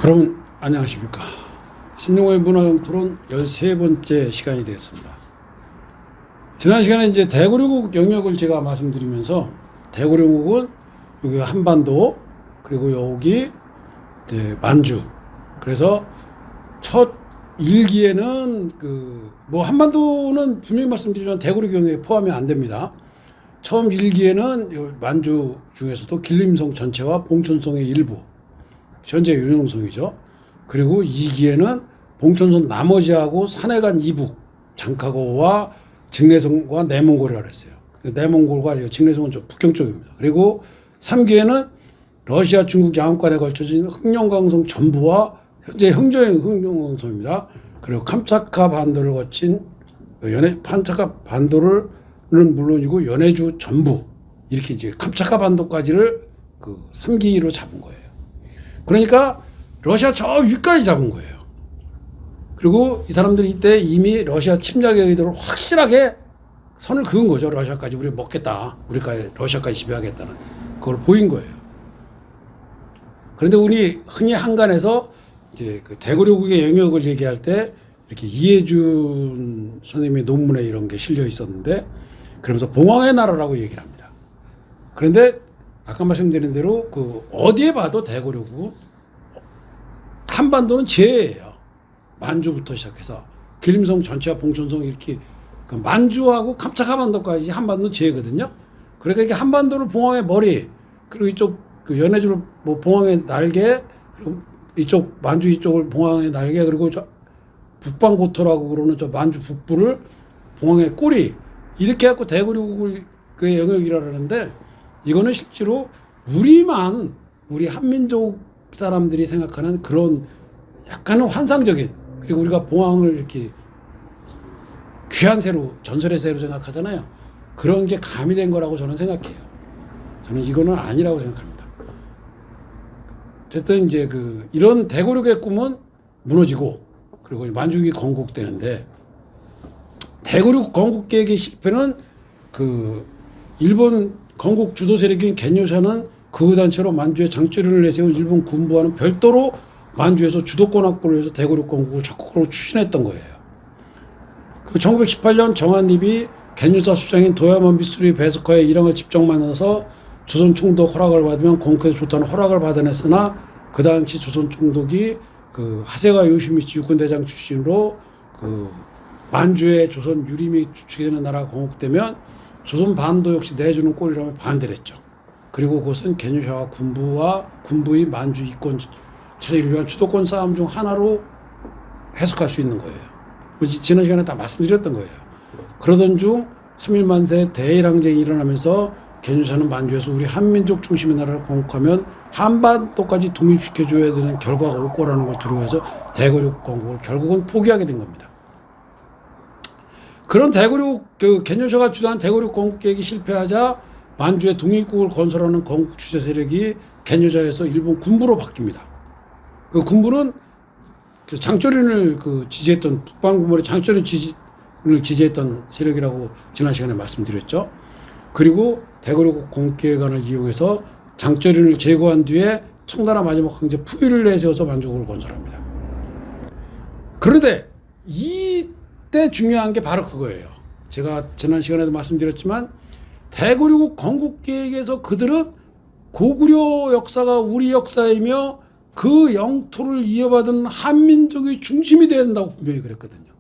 여러분 안녕하십니까. 신용호의 문화형 토론 13번째 시간이 되었습니다. 지난 시간에 이제 대구려국 영역을 제가 말씀드리면서 대구려국은 여기 한반도 그리고 여기 이제 만주, 그래서 첫 1기에는 뭐 한반도는 분명히 말씀드리면 대구려 영역에 포함이 안 됩니다. 처음 1기에는 만주 중에서도 길림성 전체와 봉천성의 일부, 현재 윤영성이죠. 그리고 2기에는 봉천성 나머지하고 산해간 이북, 장카고와 직내성과 내몽골이라고 했어요. 내몽골과 직내성은 좀 북경 쪽입니다. 그리고 3기에는 러시아, 중국 양안간에 걸쳐진 흑룡강성 전부와 현재 흥정강성입니다. 그리고 캄차카 반도를 거친 캄차카 반도는 물론이고 연해주 전부, 이렇게 이제 캄차카 반도까지를 3기로 잡은 거예요. 그러니까 러시아 저 위까지 잡은 거예요. 그리고 이 사람들이 이때 이미 러시아 침략의 의도를 확실하게 선을 그은 거죠. 러시아까지 우리 먹겠다, 우리까지 러시아까지 지배하겠다는 그걸 보인 거예요. 그런데 우리 흔히 한간에서 이제 대구려국의 영역을 얘기할 때 이렇게 이해준 선생님의 논문에 이런 게 실려 있었는데, 그러면서 봉황의 나라라고 얘기를 합니다. 그런데 아까 말씀드린 대로 어디에 봐도 대구려국 한반도는 제예요. 만주부터 시작해서 길림성 전체와 봉천성, 이렇게 만주하고 캄차카 반도까지 한반도 제거든요. 그러니까 이게 한반도를 봉황의 머리, 그리고 이쪽 연해주를 뭐 봉황의 날개, 그리고 이쪽 만주 이쪽을 봉황의 날개, 그리고 저 북방고토라고 그러는 저 만주 북부를 봉황의 꼬리, 이렇게 해갖고 대구려국을 그 영역이라 그러는데, 이거는 실제로 우리 한민족 사람들이 생각하는 그런 약간은 환상적인, 그리고 우리가 봉황을 이렇게 귀한 새로, 전설의 새로 생각하잖아요. 그런 게 가미된 거라고 저는 생각해요. 저는 이거는 아니라고 생각합니다. 어쨌든 이제 이런 대구력의 꿈은 무너지고, 그리고 만주국이 건국되는데, 대구력 건국 계획의 실패는 일본 건국 주도 세력인 겐요샤는 그 단체로 만주에 장쩌린을 내세운 일본 군부와는 별도로 만주에서 주도권 확보를 위해서 대구력 건국을 적극적으로 추진했던 거예요. 1918년 정한립이 겐요사 수장인 도야마 미쓰리 베스커의 일왕을 직접 만나서 조선 총독 허락을 받으면 건국에 좋다는 허락을 받아냈으나, 그 당시 조선 총독이 하세가 요시미치 육군대장 출신으로 만주에 조선 유림이 주축되는 나라가 건국되면 조선 반도 역시 내주는 꼴이라며 반대를 했죠. 그리고 그것은 겐요샤와 군부의 만주 이권 차지를 위한 주도권 싸움 중 하나로 해석할 수 있는 거예요. 지난 시간에 다 말씀드렸던 거예요. 그러던 중 3.1 만세 대일항쟁이 일어나면서 겐요샤는 만주에서 우리 한민족 중심의 나라를 건국하면 한반도까지 독립시켜줘야 되는 결과가 올 거라는 걸 두려워해서 대구력 건국을 결국은 포기하게 된 겁니다. 그런 겐요샤가 주도한 대구력 건국 계획이 실패하자 만주에 독립국을 건설하는 건국 주재 세력이 겐요샤에서 일본 군부로 바뀝니다. 그 군부는 장쩌린을 지지했던, 북방군부의 장쩌린 지지를 지지했던 세력이라고 지난 시간에 말씀드렸죠. 그리고 대구력 건국 계획안을 이용해서 장쩌린을 제거한 뒤에 청나라 마지막 황제 푸이를 내세워서 만주국을 건설합니다. 그런데 이때 중요한 게 바로 그거예요. 제가 지난 시간에도 말씀드렸지만, 대구려국 건국 계획에서 그들은 고구려 역사가 우리 역사이며 그 영토를 이어받은 한민족의 중심이 되어야 된다고 분명히 그랬거든요.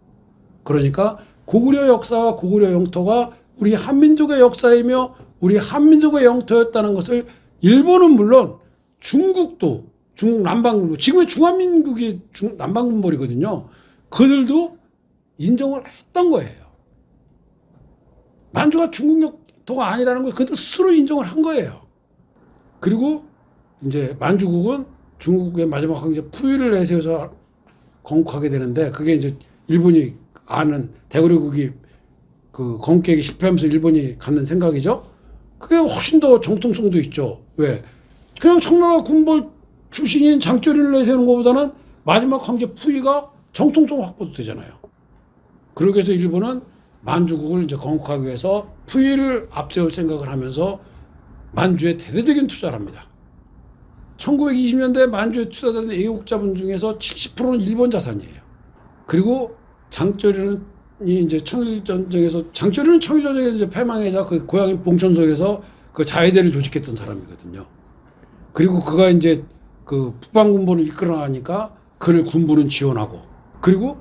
그러니까 고구려 역사와 고구려 영토가 우리 한민족의 역사이며 우리 한민족의 영토였다는 것을 일본은 물론 중국도, 중국 남방군부, 지금의 중화민국이 남방군벌이거든요. 그들도 인정을 했던 거예요. 만주가 중국 영토가 아니라는 걸 그들 스스로 인정을 한 거예요. 그리고 이제 만주국은 중국의 마지막 황제 푸이를 내세워서 건국하게 되는데, 그게 이제 일본이 아는 대구려국이 건국 계획이 실패하면서 일본이 갖는 생각이죠. 그게 훨씬 더 정통성도 있죠. 왜? 그냥 청나라 군벌 출신인 장쩌린을 내세우는 것보다는 마지막 황제 푸이가 정통성 확보도 되잖아요. 그러기 위해서 일본은 만주국을 이제 건국하기 위해서 푸이를 앞세울 생각을 하면서 만주에 대대적인 투자를 합니다. 1920년대 만주에 투자된 애국자본 중에서 70%는 일본 자산이에요. 그리고 장조리는 이제 청일전쟁에서 이제 패망해자 그 고향인 봉천성에서 그 자위대를 조직했던 사람이거든요. 그리고 그가 이제 그 북방군부를 이끌어 나가니까 그를 군부는 지원하고, 그리고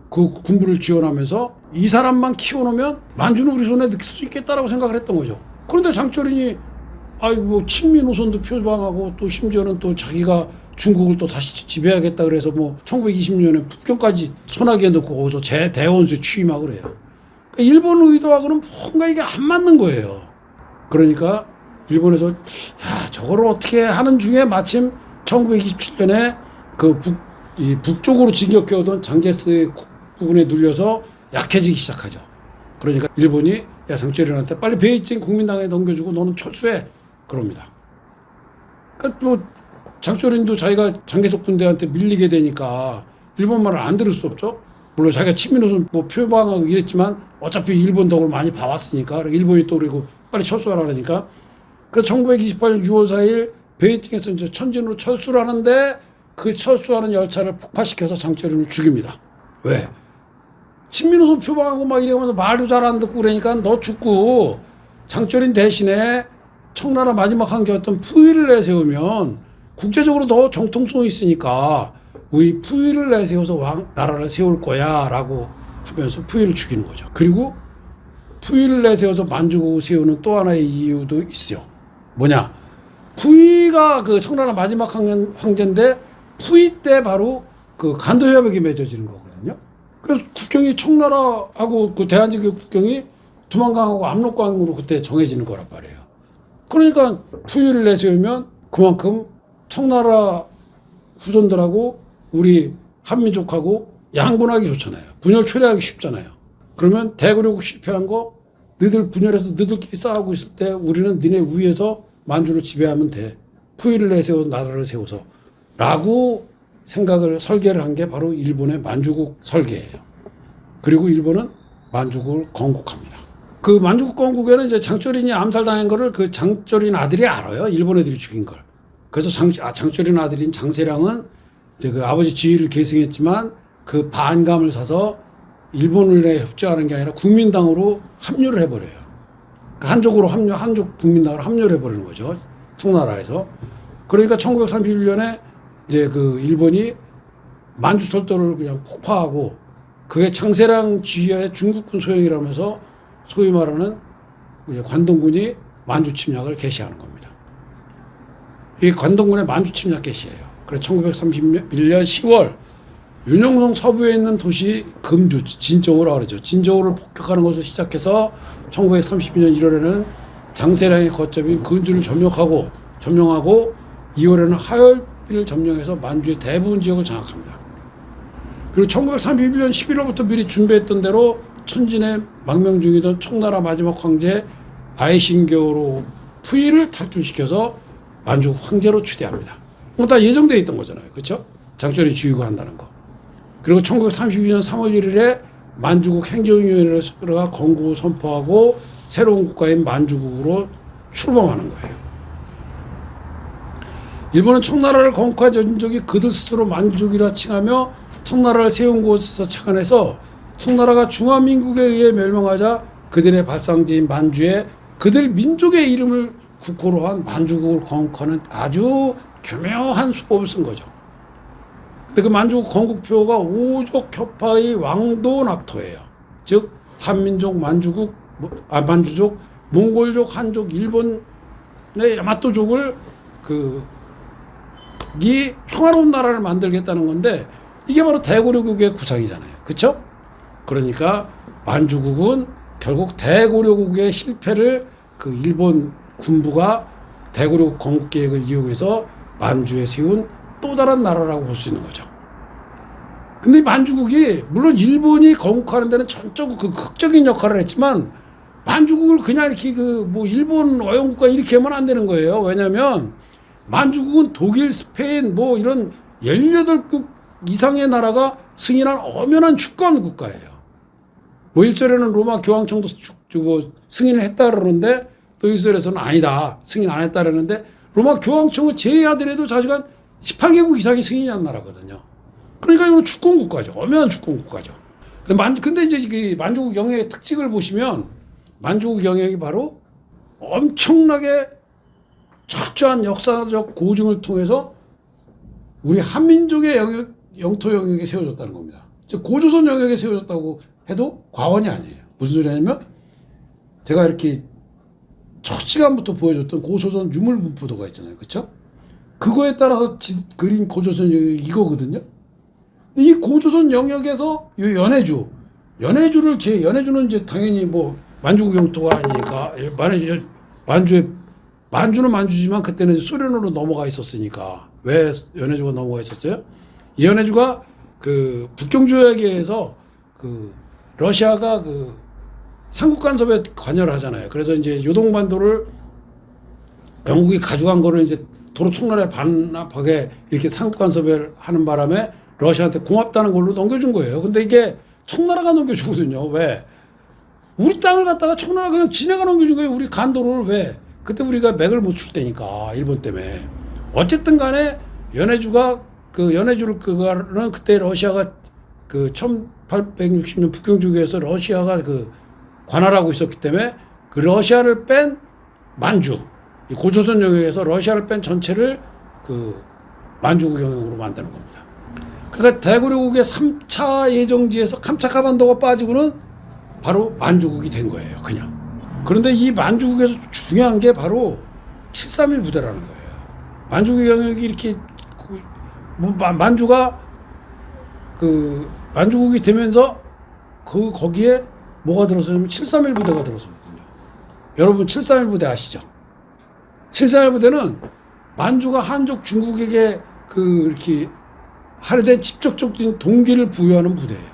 그 군부를 지원하면서 이 사람만 키워놓으면 만주는 우리 손에 넣을 수 있겠다라고 생각을 했던 거죠. 그런데 장조린이 뭐 친미 노선도 표방하고 또 심지어는 또 자기가 중국을 또 다시 지배하겠다 그래서 뭐 1920년에 북경까지 소나기에 넣고 거기서 대원수에 취임하고 그래요. 그러니까 일본 의도하고는 뭔가 이게 안 맞는 거예요. 그러니까 일본에서 저거를 어떻게 하는 중에 마침 1927년에 그 북쪽으로 진격해 오던 장제스의 국군에 눌려서 약해지기 시작하죠. 그러니까 일본이 장조린한테 빨리 베이징 국민당에 넘겨주고 너는 철수해 그럽니다. 그러니까 뭐 장조린도 자기가 장개석 군대한테 밀리게 되니까 일본 말을 안 들을 수 없죠. 물론 자기가 친민노선 뭐 표방하고 이랬지만 어차피 일본 덕을 많이 봐왔으니까 일본이 또 그리고 빨리 철수하라 그러니까. 그래서 1928년 6월 4일 베이징에서 이제 천진으로 철수를 하는데 그 철수하는 열차를 폭파시켜서 장조린을 죽입니다. 왜? 친민노선 표방하고 막 이러면서 말도 잘 안 듣고 그러니까 너 죽고 장조린 대신에 청나라 마지막 항제였던 푸이를 내세우면 국제적으로 더 정통성이 있으니까 우리 푸이를 내세워서 나라를 세울 거야 라고 하면서 푸이를 죽이는 거죠. 그리고 푸이를 내세워서 만주국을 세우는 또 하나의 이유도 있어요. 뭐냐? 푸이가 그 청나라 마지막 황제인데 푸이 때 바로 그 간도협약이 맺어지는 거거든요. 그래서 국경이 청나라하고 그 대한제국 국경이 두만강하고 압록강으로 그때 정해지는 거란 말이에요. 그러니까 푸이를 내세우면 그만큼 청나라 후손들하고 우리 한민족하고 양분하기 좋잖아요. 분열 초래하기 쉽잖아요. 그러면 대구려국 실패한 거 너희들 분열해서 너희들끼리 싸우고 있을 때 우리는 너네 위에서 만주를 지배하면 돼. 푸이를 내세워서 나라를 세워서 라고 설계를 한 게 바로 일본의 만주국 설계예요. 그리고 일본은 만주국을 건국합니다. 그 만주국 건국에는 이제 장조린이 암살당한 거를 그 장조린 아들이 알아요. 일본 애들이 죽인 걸. 그래서 장조린 아들인 장세량은 이제 그 아버지 지위를 계승했지만 그 반감을 사서 일본을 협조하는 게 아니라 국민당으로 합류를 해버려요. 그러니까 한쪽 국민당으로 합류를 해버리는 거죠. 청나라에서. 그러니까 1931년에 이제 그 일본이 만주 철도를 그냥 폭파하고 그게 장세랑 지휘하에 중국군 소행이라면서 소위 말하는 관동군이 만주 침략을 개시하는 겁니다. 이게 관동군의 만주 침략 개시예요. 그래서 1931년 10월 윤영성 서부에 있는 도시 금주, 진저우라고 그러죠. 진저우를 폭격하는 것을 시작해서 1932년 1월에는 장세량의 거점인 근주를 점령하고 2월에는 하열비를 점령해서 만주의 대부분 지역을 장악합니다. 그리고 1931년 11월부터 미리 준비했던 대로 천진의 망명 중이던 청나라 마지막 황제 아이신교로 푸이를 탈출시켜서 만주 황제로 추대합니다. 다 예정되어 있던 거잖아요. 그렇죠? 장조린 지휘고 한다는 거. 그리고 1932년 3월 1일에 만주국 행정위원회가 건국을 선포하고 새로운 국가인 만주국으로 출범하는 거예요. 일본은 청나라를 건국한 전적이 그들 스스로 만주국이라 칭하며 청나라를 세운 곳에서 착안해서 청나라가 중화민국에 의해 멸망하자 그들의 발상지인 만주에 그들 민족의 이름을 국호로 한 만주국을 건국하는 아주 교묘한 수법을 쓴 거죠. 근데 그 만주국 건국표가 오족 협파의 왕도 낙토예요. 즉 한민족, 만주족, 몽골족, 한족, 일본의 야마토족을 이 평화로운 나라를 만들겠다는 건데 이게 바로 대고려국의 구상이잖아요. 그렇죠? 그러니까 만주국은 결국 대고려국의 실패를 그 일본 군부가 대고려국 건국 계획을 이용해서 만주에 세운 또 다른 나라라고 볼 수 있는 거죠. 근데 만주국이 물론 일본이 건국하는 데는 전적으로 그 극적인 역할을 했지만 만주국을 그냥 이렇게 뭐 일본 어영국가 이렇게 하면 안 되는 거예요. 왜냐하면 만주국은 독일, 스페인 뭐 이런 18국 이상의 나라가 승인한 엄연한 주권 국가예요. 뭐 일설에는 로마 교황청도 승인을 했다 그러는데 또 일설에서는 아니다. 승인 안 했다 그러는데 로마 교황청을 제외하더라도 자주간 18개국 이상이 승인한 나라거든요. 그러니까 이건 주권 국가죠. 엄연한 주권 국가죠. 근데 이제 그 만주국 영역의 특징을 보시면 만주국 영역이 바로 엄청나게 철저한 역사적 고증을 통해서 우리 한민족의 영토 영역에 세워졌다는 겁니다. 즉 고조선 영역에 세워졌다고 해도 과언이 아니에요. 무슨 소리냐면 제가 이렇게 첫 시간부터 보여줬던 고조선 유물분포도가 있잖아요. 그렇죠? 그거에 따라서 그린 고조선 영역이 이거거든요. 이 고조선 영역에서 이 연해주를 연해주는 이제 당연히 뭐 만주국 영토가 아니니까 만주는 만주지만 그때는 소련으로 넘어가 있었으니까 왜 연해주가 넘어가 있었어요? 이 연해주가 그 북경조약에 의해서 그 러시아가 그 삼국 간섭에 관여를 하잖아요. 그래서 이제 요동반도를 영국이 가져간 거를 이제 도로 총괄에 반납하게 이렇게 삼국 간섭을 하는 바람에 러시아한테 고맙다는 걸로 넘겨준 거예요. 근데 이게 청나라가 넘겨주거든요. 왜? 우리 땅을 갖다가 청나라가 그냥 지네가 넘겨준 거예요. 우리 간도를 왜? 그때 우리가 맥을 못 출 때니까 일본 때문에. 어쨌든 간에 연해주를 그거는 그때 러시아가 그 1860년 북경주기에서 러시아가 그 관할하고 있었기 때문에 그 러시아를 뺀 만주, 이 고조선 영역에서 러시아를 뺀 전체를 그 만주국 영역으로 만드는 겁니다. 그러니까 대구려국의 3차 예정지에서 캄차카반도가 빠지고는 바로 만주국이 된 거예요. 그냥. 그런데 이 만주국에서 중요한 게 바로 731 부대라는 거예요. 만주국 영역이 이렇게 만주가 그 만주국이 되면서 거기에 뭐가 들어서냐면 731 부대가 들어서거든요. 여러분 731 부대 아시죠? 731 부대는 만주가 한족 중국에게 그 이렇게 할애된 직접적인 동기를 부여하는 부대예요.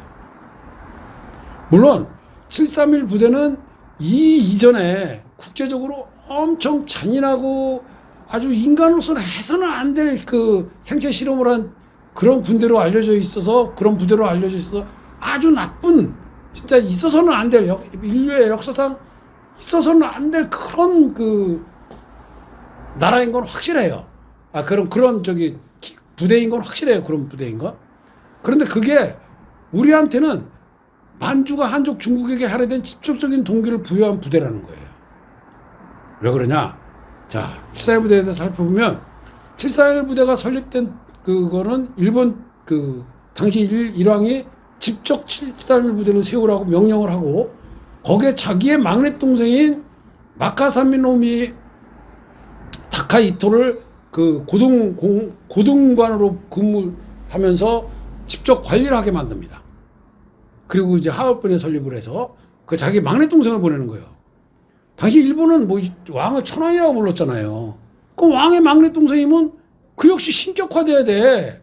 물론 731 부대는 이 이전에 국제적으로 엄청 잔인하고 아주 인간으로서는 해서는 안 될 그 생체 실험을 한 그런 군대로 알려져 있어서 그런 부대로 알려져 있어서 아주 나쁜 진짜 있어서는 안 될 인류의 역사상 있어서는 안 될 그런 그 나라인 건 확실해요. 그런 저기 부대인 건 확실해요. 그런 부대인 거. 그런데 그게 우리한테는 만주가 한족 중국에게 할애된 직접적인 동기를 부여한 부대라는 거예요. 왜 그러냐? 자, 741 부대에 대해서 살펴보면 741 부대가 설립된 그거는 일본 그 당시 일왕이 직접 741 부대를 세우라고 명령을 하고 거기에 자기의 막내 동생인 마카사미노미 타카이토를 그 고등관으로 근무하면서 직접 관리를 하게 만듭니다. 그리고 이제 하얼빈에 설립을 해서 그 자기 막내 동생을 보내는 거예요. 당시 일본은 뭐 왕을 천황이라고 불렀잖아요. 그 왕의 막내 동생이면 그 역시 신격화돼야 돼.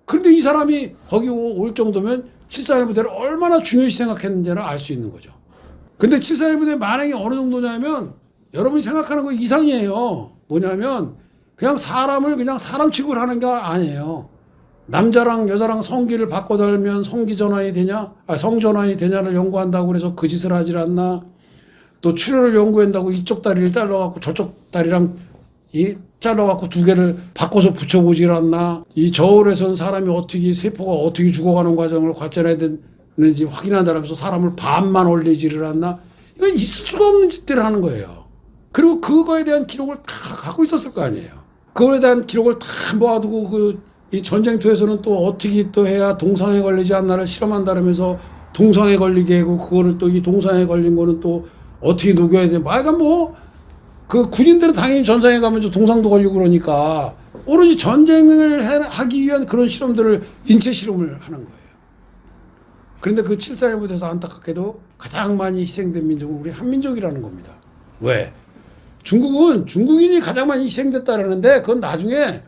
그런데 이 사람이 거기 올 정도면 741 부대를 얼마나 중요시 생각했는지를 알 수 있는 거죠. 근데 741 부대의 만행이 어느 정도냐면 여러분이 생각하는 거 이상이에요. 뭐냐면 그냥 사람을 그냥 사람 취급을 하는 게 아니에요. 남자랑 여자랑 성기를 바꿔 달면 성전환이 되냐를 연구한다고 그래서 그 짓을 하질 않나. 또 출혈을 연구한다고 이쪽 다리를 잘라갖고 저쪽 다리랑 잘라갖고 두 개를 바꿔서 붙여보질 않나. 이 저울에서는 사람이 어떻게 세포가 어떻게 죽어가는 과정을 관찰해야 되는지 확인한다면서 사람을 반만 올리지를 않나. 이건 있을 수가 없는 짓들을 하는 거예요. 그리고 그거에 대한 기록을 다 갖고 있었을 거 아니에요. 그거에 대한 기록을 다 모아두고 이 전쟁터에서는 또 어떻게 또 해야 동상에 걸리지 않나를 실험한다면서 동상에 걸리게 하고 그거를 또 이 동상에 걸린 거는 또 어떻게 녹여야 돼. 그 군인들은 당연히 전장에 가면 동상도 걸리고 그러니까 오로지 전쟁을 하기 위한 그런 실험들을 인체 실험을 하는 거예요. 그런데 그 741 부대에서 안타깝게도 가장 많이 희생된 민족은 우리 한민족이라는 겁니다. 왜? 중국인이 가장 많이 희생됐다라는데 그건 나중에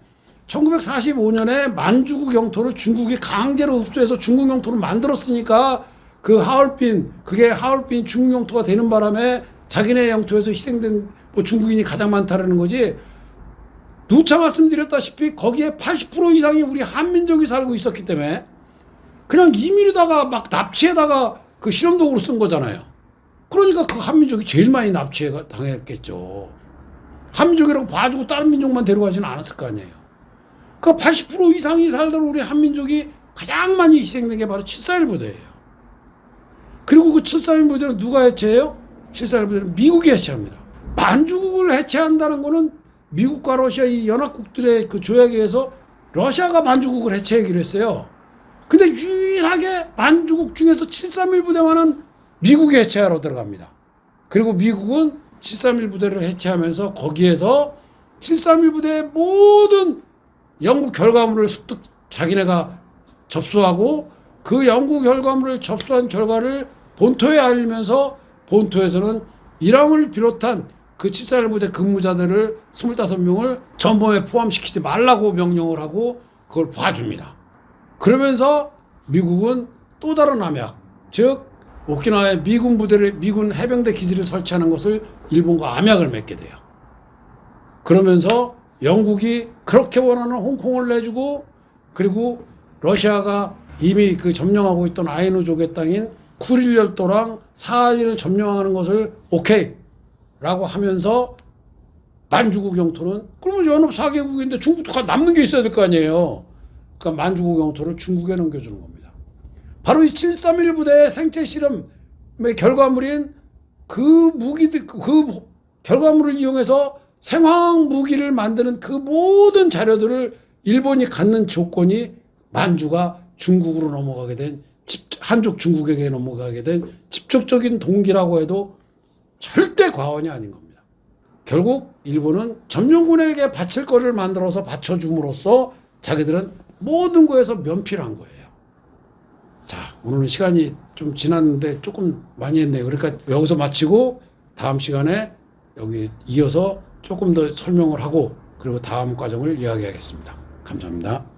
1945년에 만주국 영토를 중국이 강제로 흡수해서 중국 영토를 만들었으니까 그게 하얼빈 중국 영토가 되는 바람에 자기네 영토에서 희생된 중국인이 가장 많다라는 거지. 누차 말씀드렸다시피 거기에 80% 이상이 우리 한민족이 살고 있었기 때문에 그냥 임의로다가 막 납치에다가 그 실험도구로 쓴 거잖아요. 그러니까 그 한민족이 제일 많이 납치해 당했겠죠. 한민족이라고 봐주고 다른 민족만 데려가지는 않았을 거 아니에요. 그 80% 이상이 살던 우리 한민족이 가장 많이 희생된 게 바로 7.4.1 부대예요. 그리고 그 7.4.1 부대는 누가 해체해요? 7.4.1 부대는 미국이 해체합니다. 만주국을 해체한다는 거는 미국과 러시아 이 연합국들의 그 조약에 의해서 러시아가 만주국을 해체하기로 했어요. 근데 유일하게 만주국 중에서 7.3.1 부대만은 미국이 해체하러 들어갑니다. 그리고 미국은 7.3.1 부대를 해체하면서 거기에서 7.3.1 부대의 모든 연구 결과물을 습득 자기네가 접수하고 그 연구 결과물을 접수한 결과를 본토에 알리면서 본토에서는 이랑을 비롯한 그 7.4.1 부대 근무자들을 25명을 전범에 포함시키지 말라고 명령을 하고 그걸 봐줍니다. 그러면서 미국은 또 다른 암약, 즉 오키나와에 미군 해병대 기지를 설치하는 것을 일본과 암약을 맺게 돼요. 그러면서 영국이 그렇게 원하는 홍콩을 내주고 그리고 러시아가 이미 그 점령하고 있던 아이누족의 땅인 쿠릴 열도랑 사하린을 점령하는 것을 오케이 라고 하면서 만주국 영토는 그러면 연합 4개국인데 중국도 남는 게 있어야 될 거 아니에요. 그러니까 만주국 영토를 중국에 넘겨주는 겁니다. 바로 이 7.3.1 부대의 생체 실험의 결과물인 그 무기들, 그 결과물을 이용해서 생화학 무기를 만드는 그 모든 자료들을 일본이 갖는 조건이 만주가 중국으로 넘어가게 된 한족 중국에게 넘어가게 된 직접적인 동기라고 해도 절대 과언이 아닌 겁니다. 결국 일본은 점령군에게 바칠 거를 만들어서 바쳐줌으로써 자기들은 모든 거에서 면피를 한 거예요. 자, 오늘은 시간이 좀 지났는데 조금 많이 했네요. 그러니까 여기서 마치고 다음 시간에 여기 이어서 조금 더 설명을 하고 그리고 다음 과정을 이야기하겠습니다. 감사합니다.